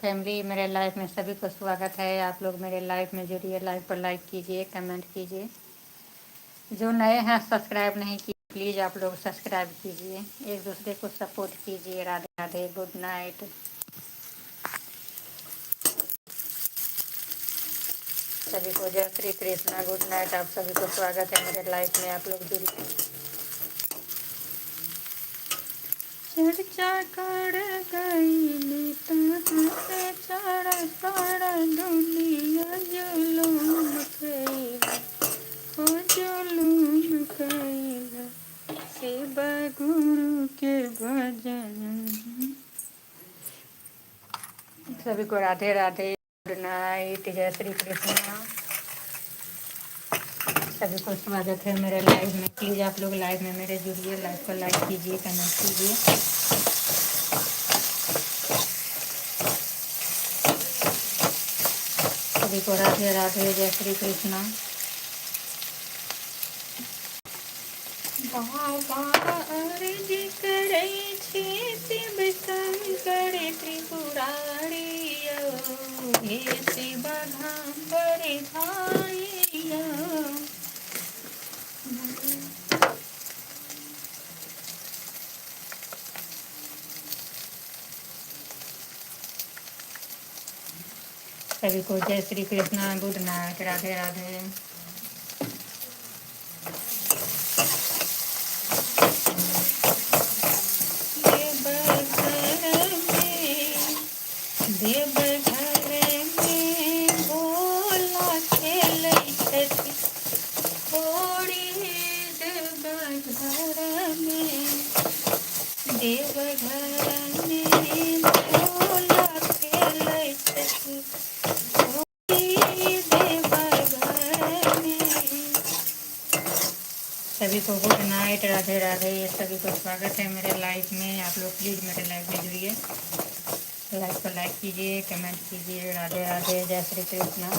Family मेरे life में सभी को स्वागत है। आप लोग मेरे लाइफ में जुड़िए, लाइफ पर लाइक कीजिए, कमेंट कीजिए। जो नए हैं सब्सक्राइब नहीं किए, प्लीज़ आप लोग सब्सक्राइब कीजिए, एक दूसरे को सपोर्ट कीजिए। Radhe Radhe, good night. सभी को जय श्री कृष्णा, गुड नाइट। आप सभी को स्वागत है मेरे लाइफ में, आप लोग जुड़िए। चर्चा कर गई सारा दुनिया जुलूम कइला, हो जुलूम कइला, शिव गुरु के भजन। सभी को राधे राधे, गुड नाइट, जय श्री कृष्णा। सभी को स्वागत है मेरे लाइव में। प्लीज़ आप लोग लाइव में मेरे जुड़िए, लाइव को लाइक कीजिए, कमेंट कीजिए। सभी को राधे राधे, जय श्री कृष्णा। बाबा अर्जी करै छी शिव शंकर त्रिपुरारी, हे शिव घाम्बर भाई। सभी को जय श्री कृष्णा, गुड नाइट, राधे राधे। देवघर में भोला खेलै छथि होरी, देवघर में भोला खेलै छथि होरी, देवघर में। सभी को गुड नाइट, राधे राधे। सभी को स्वागत है मेरे लाइफ में। आप लोग प्लीज़ मेरे लाइफ में जुड़िए, लाइक को लाइक कीजिए, कमेंट कीजिए। राधे राधे, जय श्री कृष्णा।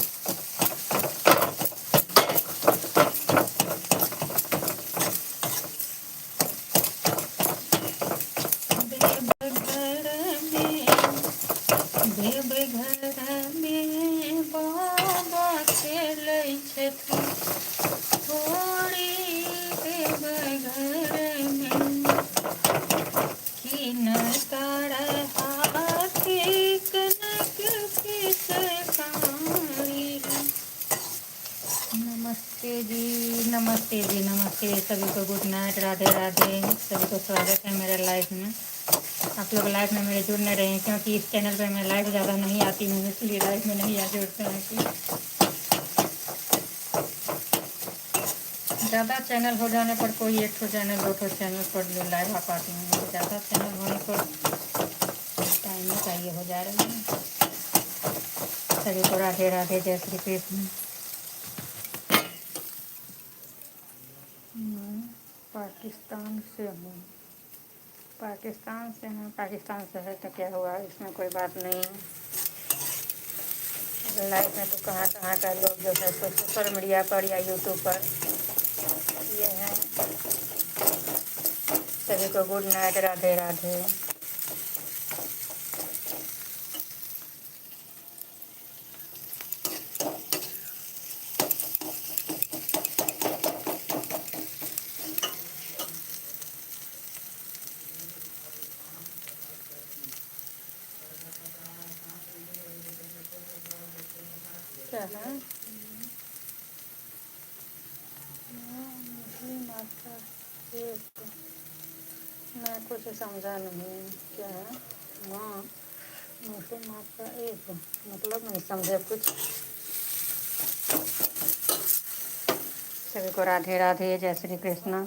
देवघर में बाबा खेलै छथि होरी, देवघर में किनका हाथी कनक पिचकारी। नमस्ते जी, नमस्ते जी, नमस्ते। सभी को गुड नाइट, राधे राधे। सभी को स्वागत है मेरे लाइफ में। आप लोग लाइव में मेरे जुड़ने रहे, क्योंकि इस चैनल पर मैं लाइव ज़्यादा नहीं आती हूँ, इसलिए लाइव में नहीं आ जुड़ते हैं कि ज़्यादा चैनल हो जाने पर कोई एक ठो चैनल, दो ठो चैनल पर जो लाइव आ पाती हूँ, तो ज़्यादा चैनल होने पर टाइम चाहिए हो जा रही है। सभी को राधे राधे, जय श्री कृष्ण। पाकिस्तान से हूँ, पाकिस्तान से हूँ, पाकिस्तान से है तो क्या हुआ, इसमें कोई बात नहीं है। लाइव में तो कहाँ कहाँ का लोग जो है तो सोशल मीडिया पर या यूट्यूब पर ये है। सभी को गुड नाइट, राधे राधे। क्या है मात्रा एक, मैं कुछ समझा नहीं क्या है। हाँ, मुझे मात्रा एक मतलब नहीं समझे कुछ। सभी को राधे राधे, जय श्री कृष्णा।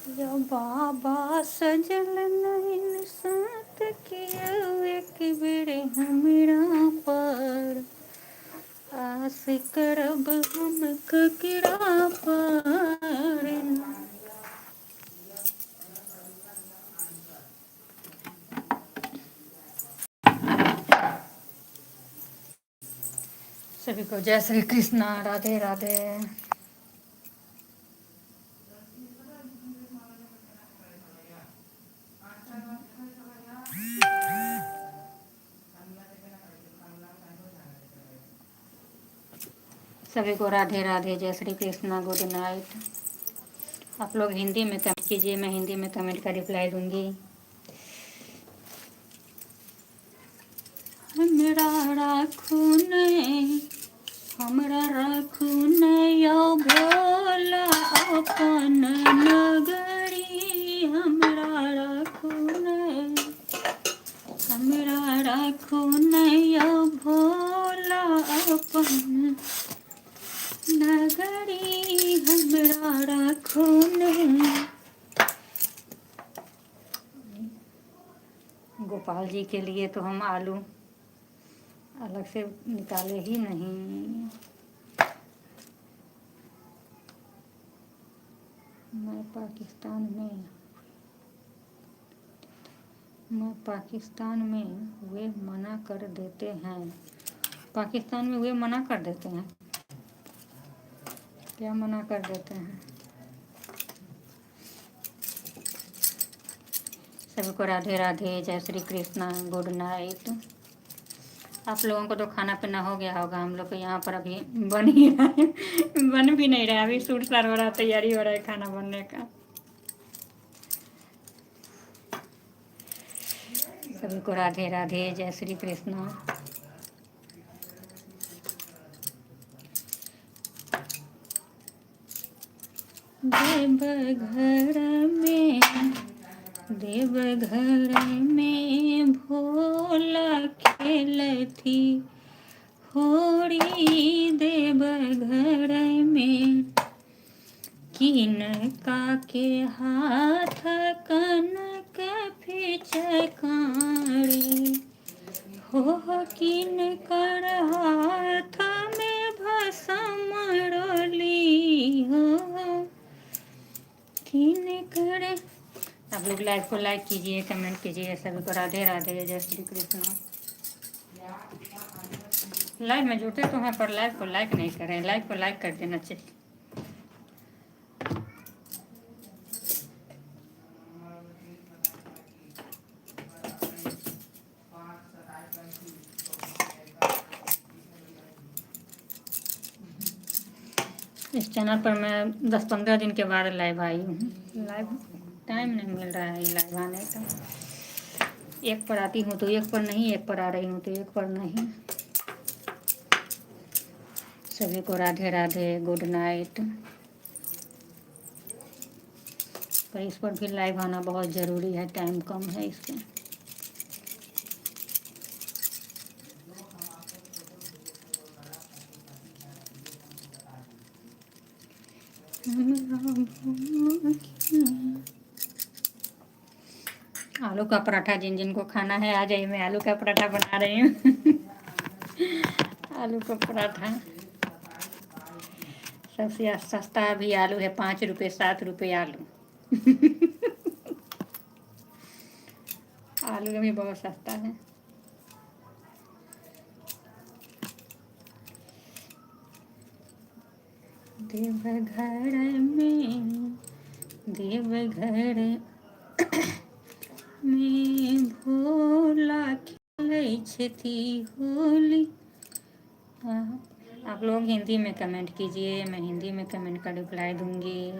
जो बाबा सजल नहीं साथ किया एक बेर हमरा पर, आस करब हम ककरा पर। सभी को जय श्री कृष्णा, राधे राधे। सभी को राधे राधे, जय श्री कृष्णा, गुड नाइट। आप लोग हिंदी में कमेंट कीजिए, मैं हिंदी में कमेंट का रिप्लाई दूंगी। हमरा राखू नहीं, हमरा राखू नहीं भोला अपन नगरी, हमरा राखू नहीं, हमरा राखू नहीं भोला अपन नगरी, हमरा राखू नहीं। गोपाल जी के लिए तो हम आलू अलग से निकाले ही नहीं। मैं पाकिस्तान में वे मना कर देते हैं। पाकिस्तान में वे मना कर देते हैं, क्या मना कर देते हैं? सभी को राधे राधे, जय श्री कृष्णा, गुड नाइट। आप लोगों को तो खाना पीना हो गया होगा, हम लोग को यहाँ पर अभी बन ही रहा है, बन भी नहीं रहा है, अभी सूट सार हो रहा है, तैयारी हो रहा है खाना बनने का। सभी को राधे राधे, जय श्री कृष्णा। देवघर में भोला खेलती होरी, देवघर में किनका के हाथ कनक फिचकारी, हो किनकर हाथ में भस्म रोली, हो किनकर। आप लोग लाइव को लाइक कीजिए, कमेंट कीजिए। सभी को राधे राधे, जय श्री कृष्ण। लाइव में जुटे तो हैं पर लाइव को लाइक नहीं करें, लाइव को लाइक कर देना चाहिए। इस चैनल पर मैं 10-15 दिन के बाद लाइव आई हूँ। लाइव टाइम नहीं मिल रहा है लाइव आने का। एक पर आती हूँ तो एक पर नहीं, एक पर आ रही हूँ तो एक पर नहीं। सभी को राधे राधे, गुड नाइट। पर इस पर भी लाइव आना बहुत ज़रूरी है, टाइम कम है इस पर। आलू का पराठा जिन जिन को खाना है आ जाइए, मैं आलू का पराठा बना रही हूँ। आलू का पराठा सबसे सस्ता अभी आलू है, 5 रुपये 7 रुपये आलू। आलू भी बहुत सस्ता है। देवघर में भोला खेलै छथि होली। आप लोग हिंदी में कमेंट कीजिए, मैं हिंदी में कमेंट का रिप्लाई दूंगी।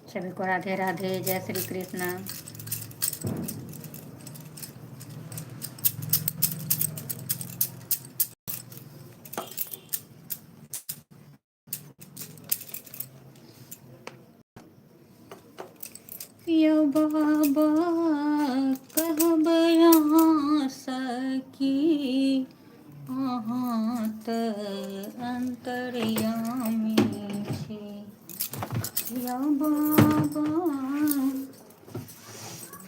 सभी को राधे राधे, जय श्री कृष्णा। यो बाबा कहब यहाँ सकी, अहाँ तऽ अंतर्यामी छी। यो बाबा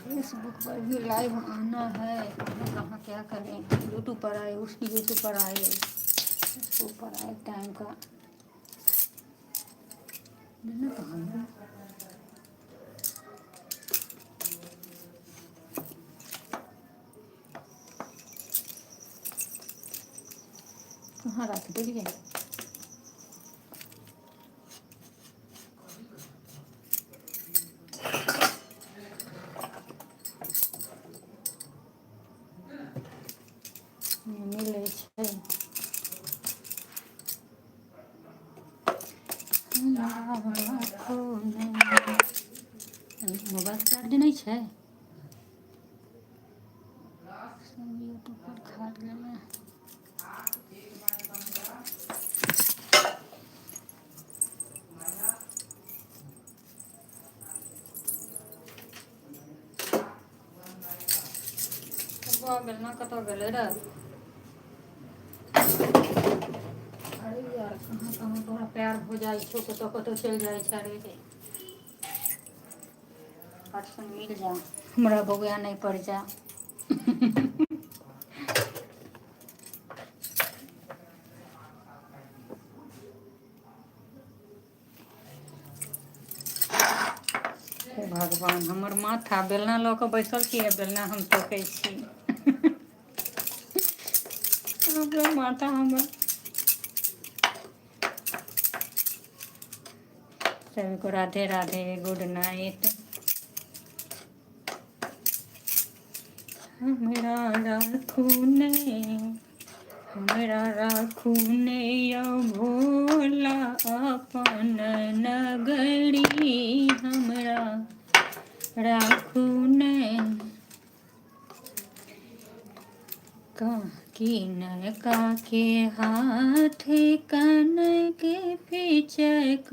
फेसबुक पर भी लाइव आना है, कहाँ क्या करें। यूट्यूब पर आए, उसकी यूट्यूब पर आए, फेसबुक पर आए, टाइम का कहाँ रख दिए। मोबाइल चार्ज नहीं है। यूट्यूब पर खा लेना। बेलना कतौ गेलै रे। अरे यार कहाँ कहाँ तोरा पैर हो जाइ छौ, कतौ कतौ चलि जाइ छै रे। फटसन मिल जा, हमरा बौआ नहीं पड़ जा। हे भगवान, हमर माथा बेलना लऽ कऽ बैसल छियै, बेलना हम ठोकै छी। माथा हमर। सभी को राधे राधे, गुड नाइट। हमरा राखू ने, हमरा राखू ने यौ भोला अपन नगरी, हमरा राखू ने। किनका के हाथ कन के पिचकारी,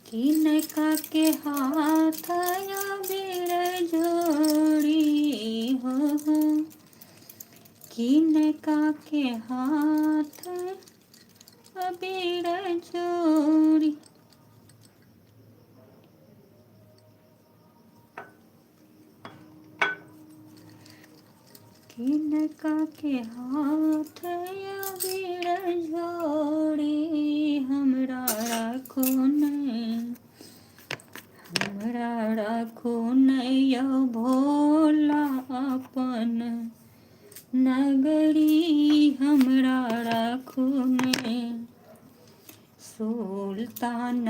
किनका के हाथ अबीर जोड़ी हो, किनका के हाथ अबीर जोड़ी। किनका के हाथ अबीर जोड़ी, हमरा राखू ने, हमरा राखू ने यौ भोला अपन नगरी, हमरा राखू ने। सुल्तानगंज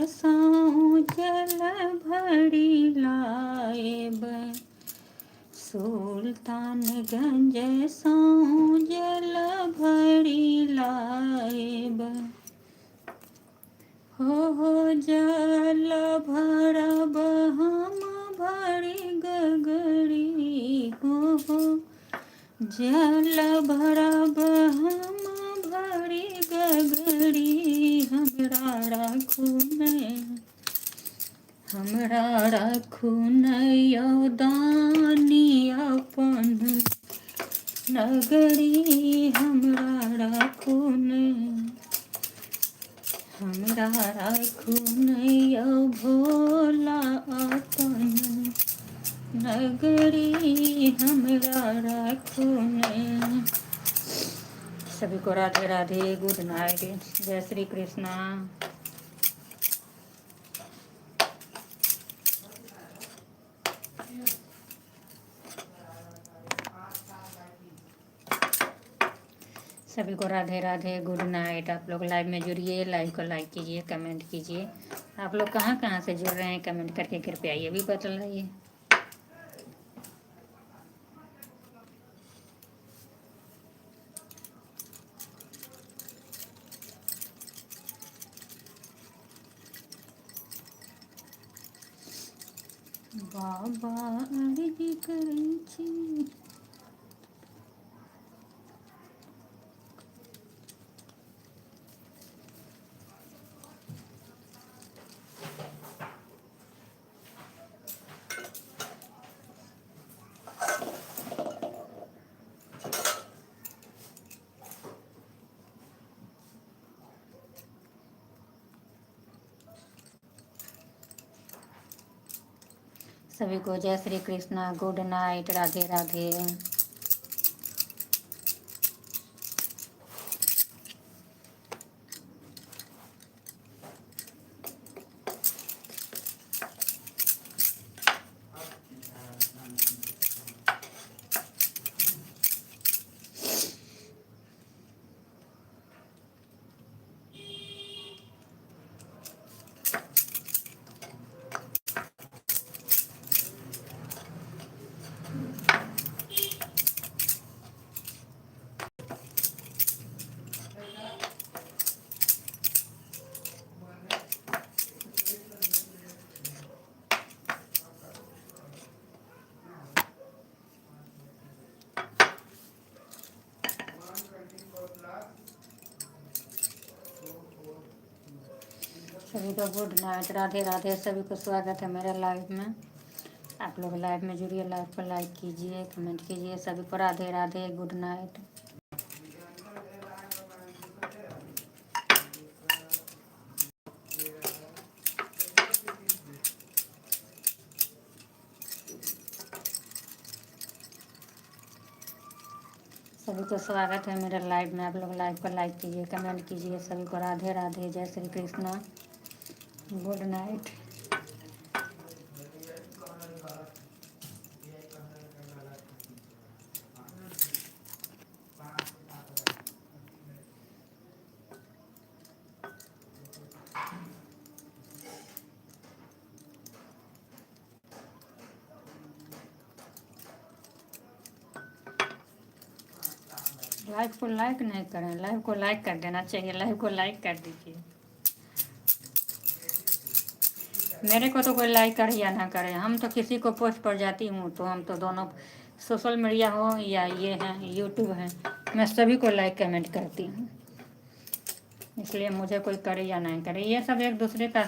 सँ जल भरी लाएब, सुल्तानगंज सँ जल भरी लाएब, हो जल भरब हम भरी गगरी, हो जल भरब हम भरी गगरी, हमरा राखू ने, हमरा राखू ने यौ दानी अपन नगरी, हमरा राखू ने, हमरा राखू ने यौ भोला अपन नगरी, हमरा राखू ने। सभी को राधे राधे, गुड नाइट, जय श्री कृष्णा। सभी को राधे राधे, गुड नाइट। आप लोग लाइव में जुड़िए, लाइव को लाइक कीजिए, कमेंट कीजिए। आप लोग कहाँ कहाँ से जुड़ रहे हैं, कमेंट करके कृपया ये भी बताइए। बाबा अर्जी करै छी। सभी को जय श्री कृष्णा, गुड नाइट, राधे राधे। सभी को गुड नाइट, राधे राधे। सभी को स्वागत है मेरे लाइव में। आप लोग लाइव में जुड़िए, लाइव पर लाइक कीजिए, कमेंट कीजिए। सभी को राधे राधे, गुड नाइट। सभी को स्वागत है मेरे लाइव में। आप लोग लाइव पर लाइक कीजिए, कमेंट कीजिए। सभी को राधे राधे, जय Shri Krishna, good night. Live को लाइक नहीं करें, लाइव को लाइक कर देना चाहिए। लाइव को लाइक कर दीजिए। मेरे को तो कोई लाइक करे या ना करे, हम तो किसी को पोस्ट पर जाती हूँ तो हम तो दोनों सोशल मीडिया हो या ये हैं यूट्यूब है, मैं सभी को लाइक कमेंट करती हूँ। इसलिए मुझे कोई करे या नहीं करे, ये सब एक दूसरे का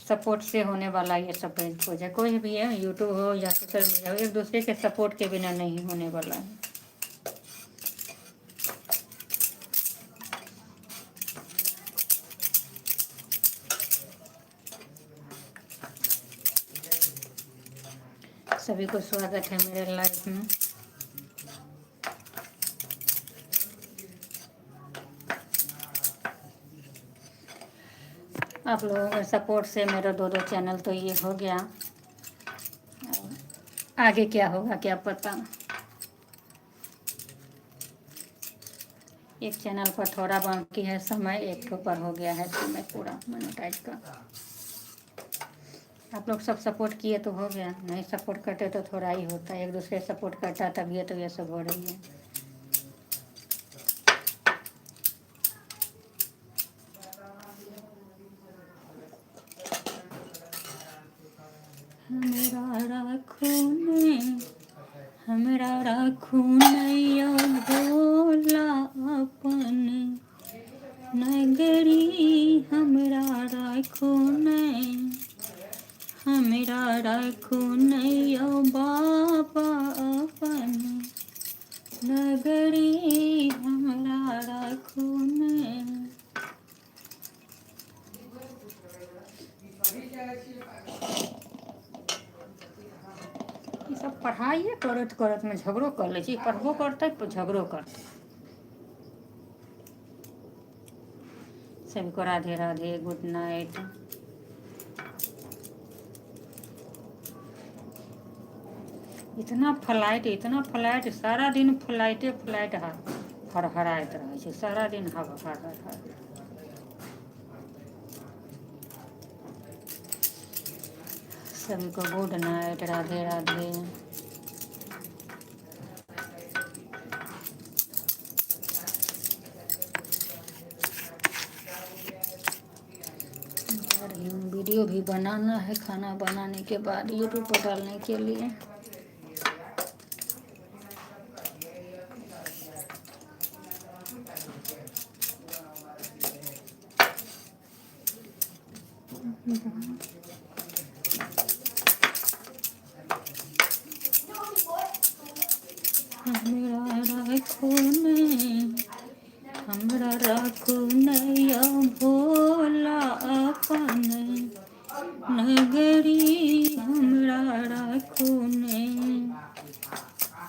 सपोर्ट से होने वाला ये सब पेज है। कोई भी है, यूट्यूब हो या सोशल मीडिया हो, एक दूसरे के सपोर्ट के बिना नहीं होने वाला है। सभी को स्वागत है मेरे लाइव में। आप लोगों के सपोर्ट से मेरा दो चैनल तो ये हो गया, आगे क्या होगा क्या पता। एक चैनल पर थोड़ा बाकी है समय, एक पर हो गया है समय पूरा मोनेटाइज का। आप लोग सब सपोर्ट किए तो हो गया, नहीं सपोर्ट करते तो थोड़ा ही होता है। एक दूसरे सपोर्ट करता तभी तो ये सब हो रही है। हमरा राखू नैया भोला अपने नगरी, हमरा राखू नहीं, हमरा राखू नैया बाबा अपने नगरी, हमरा राखू नहीं। सब पढ़ाइए करत करत में झगड़ो कर ले, पढ़बो करते तो झगड़ो करते। सभी को राधे राधे, गुड नाइट। इतना फ्लाइट सारा दिन फ्लाइटे हरहराइत रहे छै, सारा दिन हवा। सभी को good night, Radhe Radhe. Video भी बनाना है खाना बनाने के बाद यूट्यूब पर डालने के लिए। हमरा राखू नैया भोला अपने नगरी, हमरा राखू नहीं,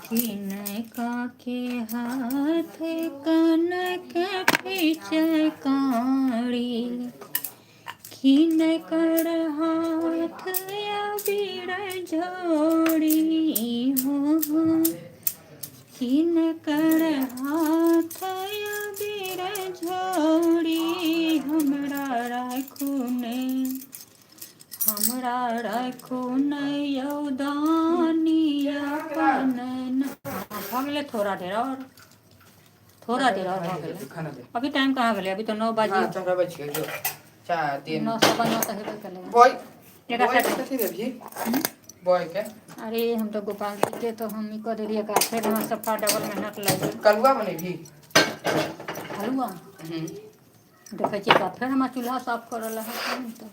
किनका के हाथ कनक पिचकारी, किन कर हाथ अबीर जोड़ी हो, किन कर हाथ अबीर जोड़ी, हमरा राखू नहीं, हमरा राखू नहीं यौदानी अपन। भगले थोड़ा देर और भगले। अभी टाइम कहाँ गए? अभी तो 9 बजे। 9 सवा 9 तक बॉय के। अरे हम तो गोपाल जी के तो हम ही कर दिए का, फिर वहाँ सफा डबल मेहनत लगे। कलुआ बने भी हलवा देखे छियै तऽ फेर हमरा चूल्हा साफ करऽ लए है तऽ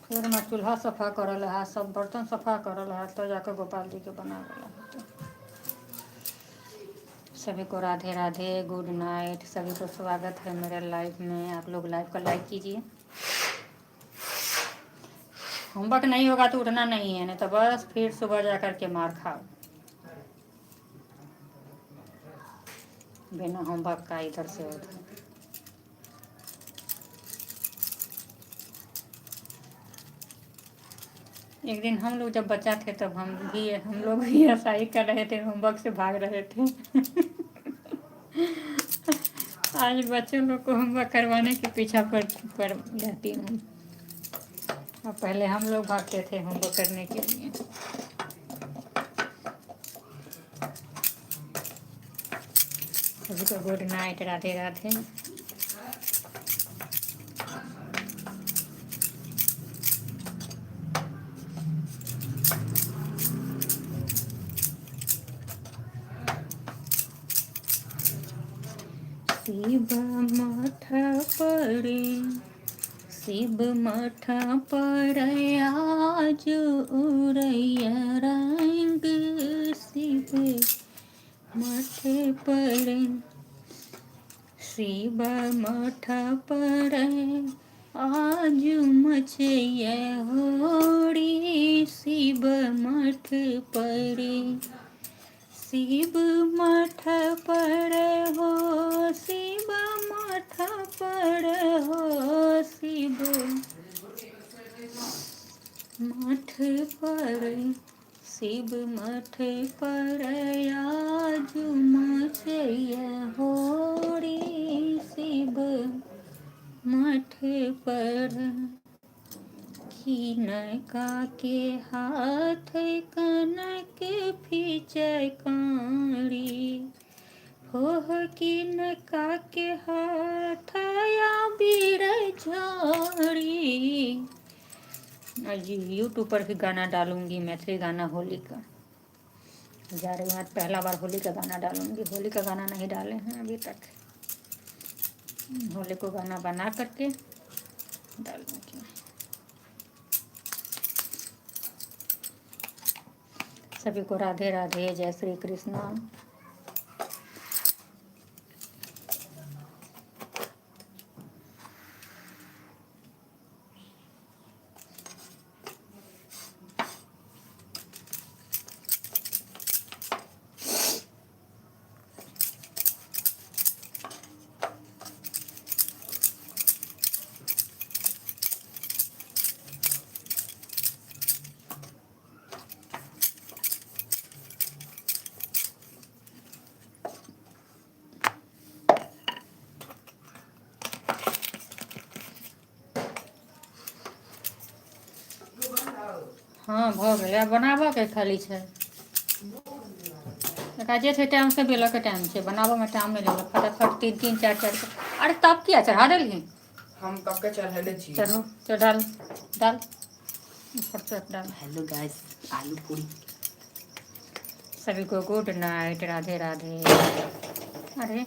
फिर मैं चूल्हा सफ़ा करल है, सब बर्तन सफ़ा करल है, तो जाकर गोपाल जी के बनावे है। सभी को राधे राधे, गुड नाइट। सभी को स्वागत है मेरे लाइव में। आप लोग लाइव का लाइक कीजिए। होमवर्क नहीं होगा तो उठना नहीं है, नहीं तो बस फिर सुबह जा कर के मार खाओ बिना होमवर्क का इधर से उधर। एक दिन हम लोग जब बच्चा थे तब हम लोग भी ऐसा ही कर रहे थे, होमवर्क से भाग रहे थे। आज बच्चों लोग को होमवर्क करवाने के पीछा पर रहती हूँ। और पहले हम लोग भागते थे होमवर्क करने के लिए। सभी को गुड नाइट, राधे राधे। शिव मठ पड़े, शिव मठ पड़े आज उड़ैया रंग, शिव मठ पड़े, शिव मठ पड़े आज मचैया होड़ी, शिव मठ पड़े, शिव मठ पड़े हो, शिव मठ पड़े हो, शिव मठ पड़े, शिव मठ पड़े आज मचैया होड़ी, शिव मठ पड़े। किनका के हाथ कनक फीचै काड़ी, हो किनका के हाथ आबिर झाड़ी। आज यूट्यूब पर भी गाना डालूंगी, मैथिली गाना होली का। जा रही हूँ आज, पहला बार होली का गाना डालूंगी। होली का गाना नहीं डाले हैं अभी तक, होली को गाना बना करके डालूंगी। सभी को राधे राधे, जय श्री कृष्णा। हाँ भऽ गेलै, आब बनाबऽके खाली छै। एकरा जे छै टाइम से बेलऽ के टाइम छै, बनाबऽमे टाइम नहीं लगल। फटाफट 3 4 अरे तब किया चढ़ा देलही? हम कब के चढ़ले छी। चलो तो डाल डाल ऊपर से डाल। हेलो गाइस, आलू पूरी। सभी को गुड नाइट, राधे राधे। अरे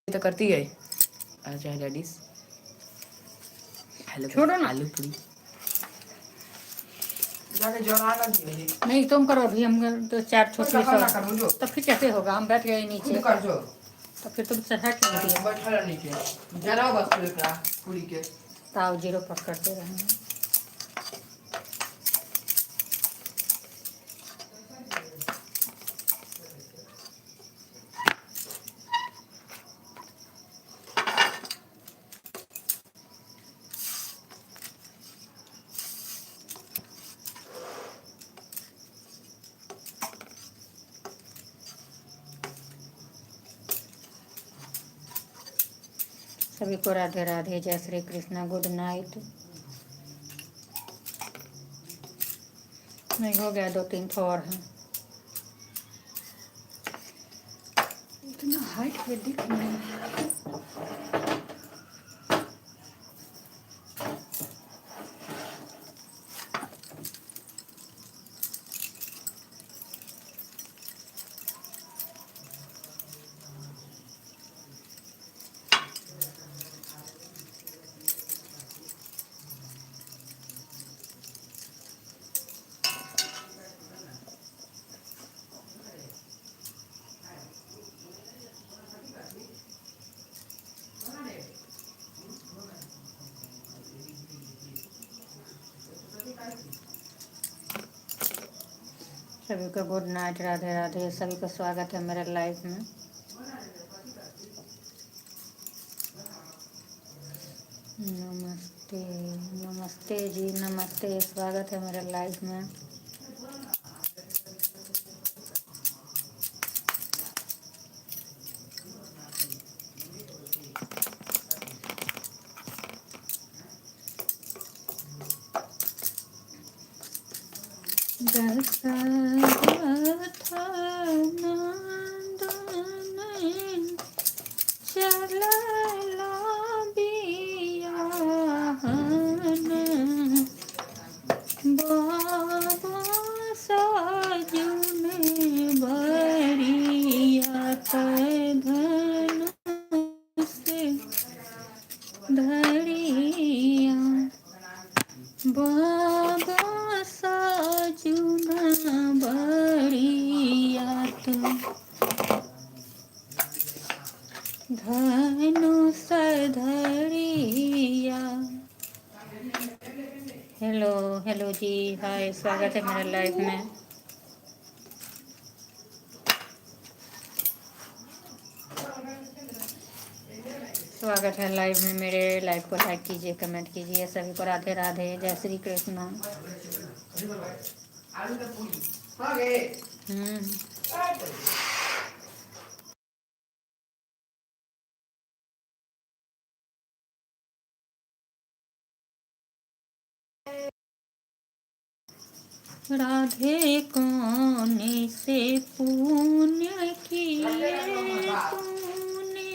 तो करती है। अच्छा डैडीज हेलो छोड़ो ना। आलू पूरी जाके जला ना दिए नहीं तुम करो अभी, हम तो चार छोटी दखल ना करो जो तो फिर कैसे होगा, हम बैठ गए नीचे खुद कर जो तो फिर तुम चढ़ा क्यों दिए। बैठल नीचे जलाओ बस एकरा पूरी के ताव जीरो पर करते रहेंगे। सभी को राधे राधे, जय श्री कृष्णा, गुड नाइट। नहीं हो गया, 2-3 ठो और हैं। इतना हाइट पे दिख नहीं है। सभी को गुड नाइट, राधे राधे। सभी को स्वागत है मेरे लाइफ में। नमस्ते नमस्ते जी, नमस्ते, स्वागत है मेरे लाइफ में। बाबा साजुना बड़िया तो धनुष धरिया। हेलो हेलो जी, हाय, स्वागत है मेरे लाइफ में। स्वागत है लाइव में मेरे। लाइव को लाइक कीजिए, कमेंट कीजिए। सभी को राधे राधे, जय श्री कृष्ण। राधे कौन से पुण्य किए तूने,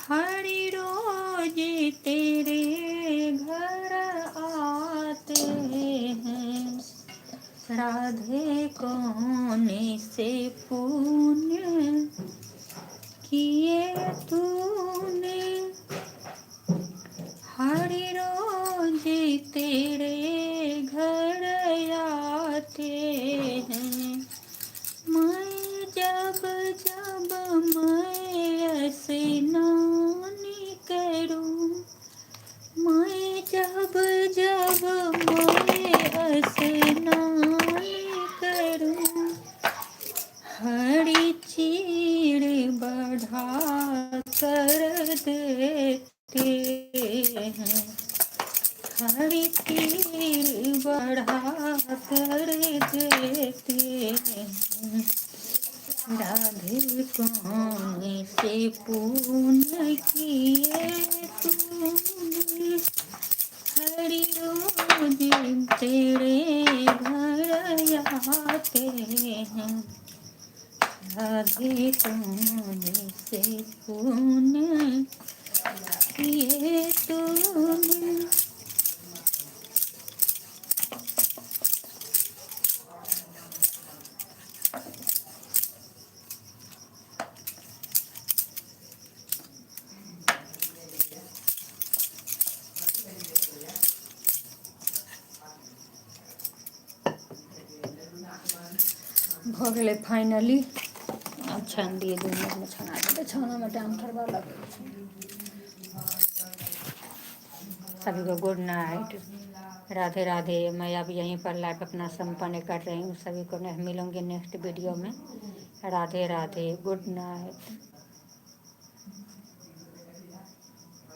हरि रोज तेरे घर आते हैं। राधे कौन से पुण्य किए तूने, हरि रोज तेरे घर आते हैं। मैं जब जब मैं स्नान करूं, मैं जब जब मैं स्नान करूं, हरी चीड़ बढ़ा कर देते हैं। हरी चीड़ बढ़ा कर देते हैं। राधे कौन से पुण्य किए तूने, हरि रोज तेरे घर आते हैं। राधे कौन से पुण्य किए तूने। हो गए फाइनली। अब छान दिए 2 मिनट में छना देते, छाना में टाइम थोड़ा लगे। सभी को गुड नाइट, राधे राधे। मैं अब यहीं पर लाइव अपना संपन्न कर रही हूँ। सभी को मिलूंगी नेक्स्ट वीडियो में। Radhe Radhe, good night.